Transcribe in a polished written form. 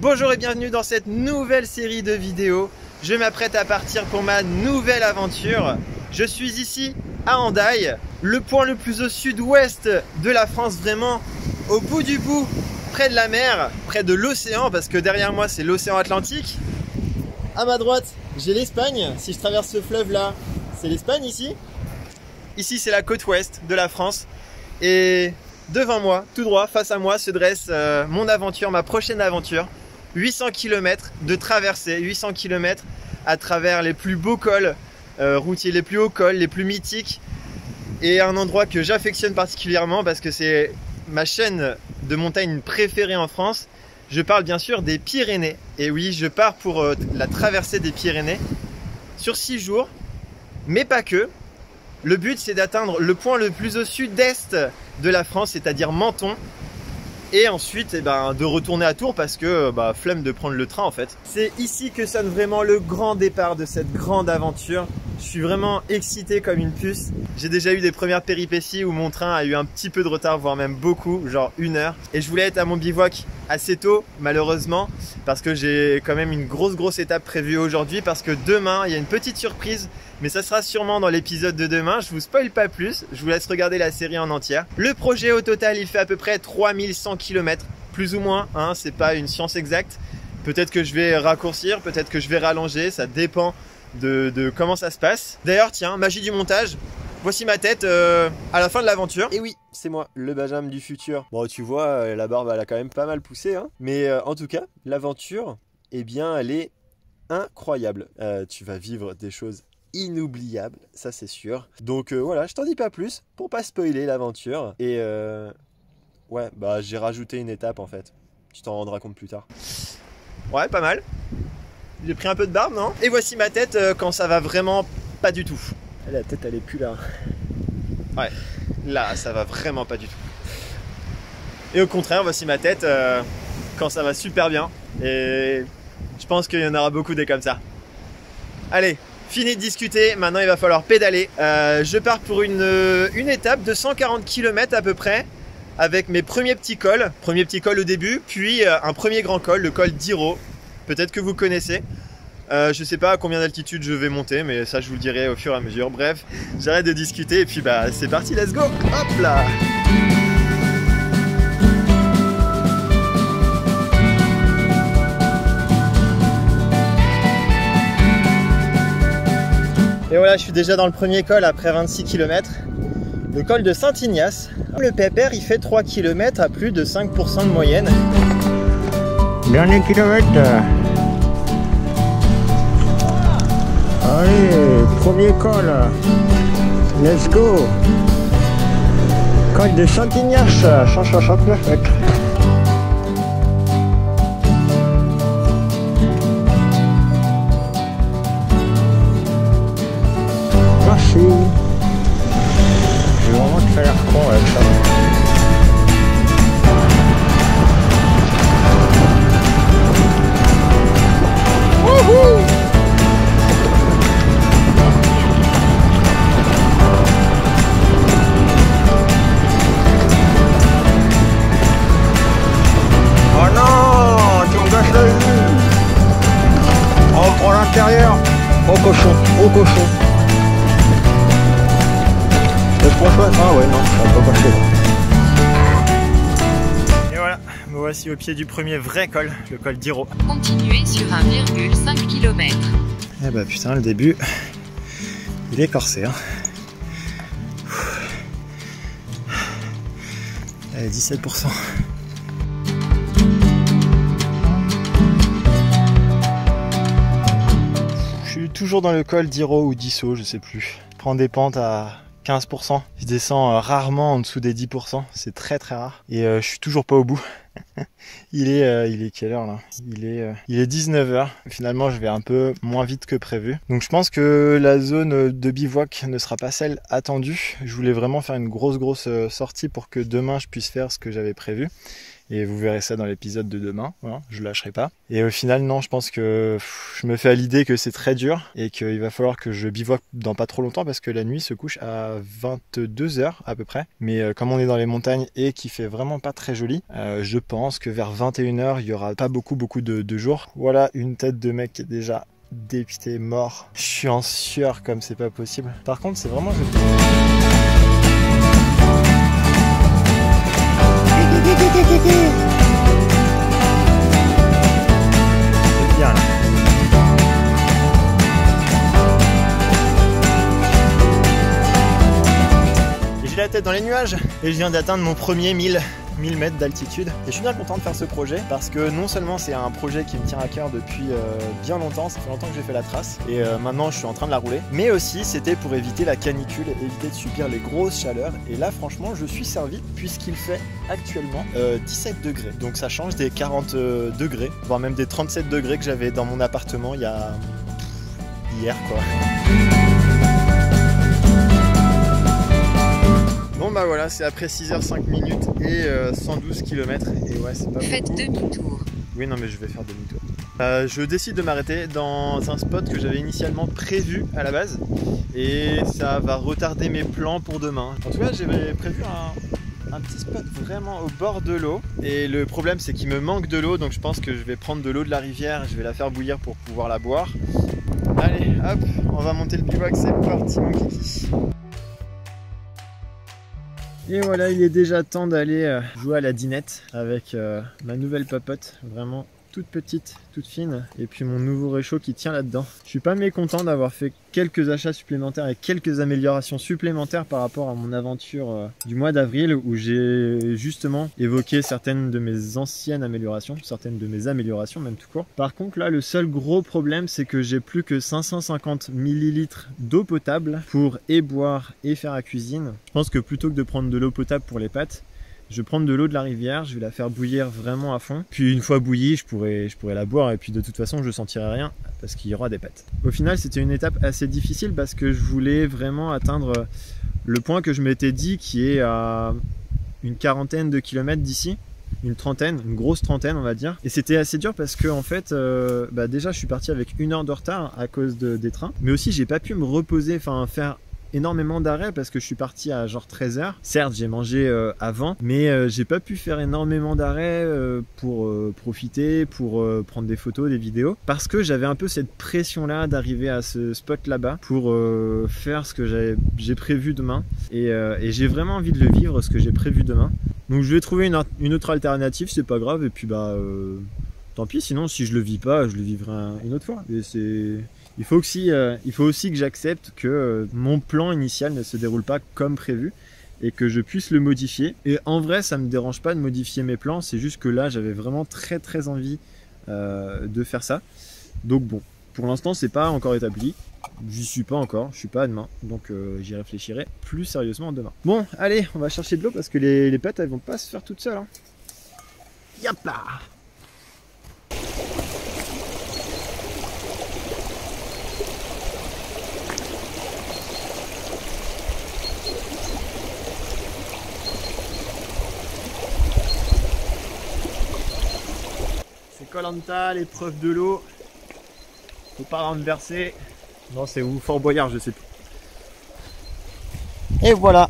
Bonjour et bienvenue dans cette nouvelle série de vidéos. Je m'apprête à partir pour ma nouvelle aventure. Je suis ici à Hendaye, le point le plus au sud-ouest de la France, vraiment au bout du bout, près de la mer, près de l'océan, parce que derrière moi c'est l'océan Atlantique. À ma droite, j'ai l'Espagne. Si je traverse ce fleuve là, c'est l'Espagne ici. Ici c'est la côte ouest de la France. Et devant moi, tout droit, face à moi, se dresse mon aventure, ma prochaine aventure. 800 km de traversée, 800 km à travers les plus beaux cols routiers, les plus hauts cols, les plus mythiques. Et un endroit que j'affectionne particulièrement parce que c'est ma chaîne de montagne préférée en France. Je parle bien sûr des Pyrénées. Et oui, je pars pour la traversée des Pyrénées sur 6 jours, mais pas que. Le but, c'est d'atteindre le point le plus au sud-est de la France, c'est-à-dire Menton. Et ensuite, de retourner à Tours parce que flemme de prendre le train en fait. C'est ici que sonne vraiment le grand départ de cette grande aventure. Je suis vraiment excité comme une puce. J'ai déjà eu des premières péripéties où mon train a eu un petit peu de retard, voire même beaucoup, genre 1 heure. Et je voulais être à mon bivouac assez tôt, malheureusement, parce que j'ai quand même une grosse étape prévue aujourd'hui, parce que demain, il y a une petite surprise. Mais ça sera sûrement dans l'épisode de demain, je vous spoil pas plus, je vous laisse regarder la série en entière. Le projet au total, il fait à peu près 3100 km, plus ou moins, hein, c'est pas une science exacte. Peut-être que je vais raccourcir, peut-être que je vais rallonger, ça dépend de comment ça se passe. D'ailleurs, tiens, magie du montage, voici ma tête à la fin de l'aventure. Et oui, c'est moi, le Benjamin du futur. Bon, tu vois, la barbe, elle a quand même pas mal poussé, hein. Mais en tout cas, l'aventure, eh bien, elle est incroyable. Tu vas vivre des choses inoubliable, ça c'est sûr. Donc voilà, je t'en dis pas plus pour pas spoiler l'aventure. Et ouais, j'ai rajouté une étape en fait. Tu t'en rendras compte plus tard. Ouais, pas mal. J'ai pris un peu de barbe, non? Et voici ma tête quand ça va vraiment pas du tout. La tête elle est plus là. Ouais, là ça va vraiment pas du tout. Et au contraire, voici ma tête quand ça va super bien. Et je pense qu'il y en aura beaucoup des comme ça. Allez, fini de discuter, maintenant il va falloir pédaler. Je pars pour une étape de 140 km à peu près, avec mes premiers petits cols. Premier petit col au début, puis un premier grand col, le col d'Iro. Peut-être que vous connaissez. Je sais pas à combien d'altitude je vais monter, mais ça je vous le dirai au fur et à mesure. Bref, j'arrête de discuter et puis c'est parti, let's go. Hop là. Et voilà, je suis déjà dans le premier col après 26 km, le col de Saint-Ignace. Le pépère, il fait 3 km à plus de 5% de moyenne. Dernier kilomètre. Allez, premier col. Let's go. Col de Saint-Ignace, 169 mètres. Je vais vraiment te faire con avec ça. Wouhou! Oh non! Tu me gâches la vue! On prend l'intérieur! Au cochon! Au cochon! Ah ouais, non, ça va pas passer là. Et voilà, me voici au pied du premier vrai col, le col d'Iro. Continuez sur 1,5 km. Eh putain, le début, il est corsé, hein. Allez, 17%. Je suis toujours dans le col d'Iro ou d'Isso, je sais plus. Je prends des pentes à 15%. Je descends rarement en dessous des 10%. C'est très rare. Et je suis toujours pas au bout. Il est quelle heure là? Il est 19h. Finalement, je vais un peu moins vite que prévu. Donc je pense que la zone de bivouac ne sera pas celle attendue. Je voulais vraiment faire une grosse sortie pour que demain je puisse faire ce que j'avais prévu. Et vous verrez ça dans l'épisode de demain, voilà, je lâcherai pas. Et au final, non, je pense que je me fais à l'idée que c'est très dur et qu'il va falloir que je bivouaque dans pas trop longtemps parce que la nuit se couche à 22 h à peu près. Mais comme on est dans les montagnes et qu'il fait vraiment pas très joli, je pense que vers 21 h, il y aura pas beaucoup de jours. Voilà une tête de mec qui est déjà dépité, mort. Je suis en sueur comme c'est pas possible. Par contre, c'est vraiment joli. C'est bien là. Et j'ai la tête dans les nuages et je viens d'atteindre mon premier 1000 mètres d'altitude. Et je suis bien content de faire ce projet parce que non seulement c'est un projet qui me tient à cœur depuis bien longtemps, ça fait longtemps que j'ai fait la trace et maintenant je suis en train de la rouler, mais aussi c'était pour éviter la canicule, éviter de subir les grosses chaleurs. Et là franchement je suis servi puisqu'il fait actuellement 17 degrés, donc ça change des 40 degrés, voire même des 37 degrés que j'avais dans mon appartement il y a hier quoi. Bon bah voilà, c'est après 6h05 et 112 km et ouais c'est pas Faites beaucoup. demi-tour. Oui non mais je vais faire demi-tour. Je décide de m'arrêter dans un spot que j'avais initialement prévu à la base et ça va retarder mes plans pour demain. En tout cas j'avais prévu un petit spot vraiment au bord de l'eau et le problème c'est qu'il me manque de l'eau, donc je pense que je vais prendre de l'eau de la rivière et je vais la faire bouillir pour pouvoir la boire. Allez hop, on va monter le bivouac, c'est parti mon kiki. Et voilà, il est déjà temps d'aller jouer à la dinette avec ma nouvelle papote, vraiment toute petite, toute fine, et puis mon nouveau réchaud qui tient là-dedans. Je suis pas mécontent d'avoir fait quelques achats supplémentaires et quelques améliorations supplémentaires par rapport à mon aventure du mois d'avril où j'ai justement évoqué certaines de mes anciennes améliorations, certaines de mes améliorations même tout court. Par contre là, le seul gros problème c'est que j'ai plus que 550 ml d'eau potable pour et boire et faire la cuisine. Je pense que plutôt que de prendre de l'eau potable pour les pâtes, je vais prendre de l'eau de la rivière, je vais la faire bouillir vraiment à fond. Puis une fois bouillie, je pourrais la boire et puis de toute façon je sentirai rien parce qu'il y aura des pâtes. Au final c'était une étape assez difficile parce que je voulais vraiment atteindre le point que je m'étais dit qui est à une quarantaine de kilomètres d'ici. Une trentaine, une grosse trentaine on va dire. Et c'était assez dur parce que en fait, déjà je suis parti avec 1 heure de retard à cause des trains. Mais aussi j'ai pas pu me reposer, enfin faire énormément d'arrêts parce que je suis parti à genre 13 h. Certes j'ai mangé avant, mais j'ai pas pu faire énormément d'arrêts pour profiter, pour prendre des photos, des vidéos, parce que j'avais un peu cette pression là d'arriver à ce spot là-bas pour faire ce que j'ai prévu demain et j'ai vraiment envie de le vivre, ce que j'ai prévu demain. Donc je vais trouver une autre alternative, c'est pas grave, et puis bah tant pis, sinon si je le vis pas, je le vivrai une autre fois. Et il faut aussi que j'accepte que mon plan initial ne se déroule pas comme prévu et que je puisse le modifier. Et en vrai, ça me dérange pas de modifier mes plans, c'est juste que là, j'avais vraiment très très envie de faire ça. Donc bon, pour l'instant, c'est pas encore établi. J'y suis pas encore, je suis pas à demain, donc j'y réfléchirai plus sérieusement demain. Bon, allez, on va chercher de l'eau parce que les pâtes, elles vont pas se faire toutes seules. Hein. Yap là. Koh-Lanta, l'épreuve de l'eau. Faut pas renverser. Non, c'est où Fort Boyard, je sais plus. Et voilà,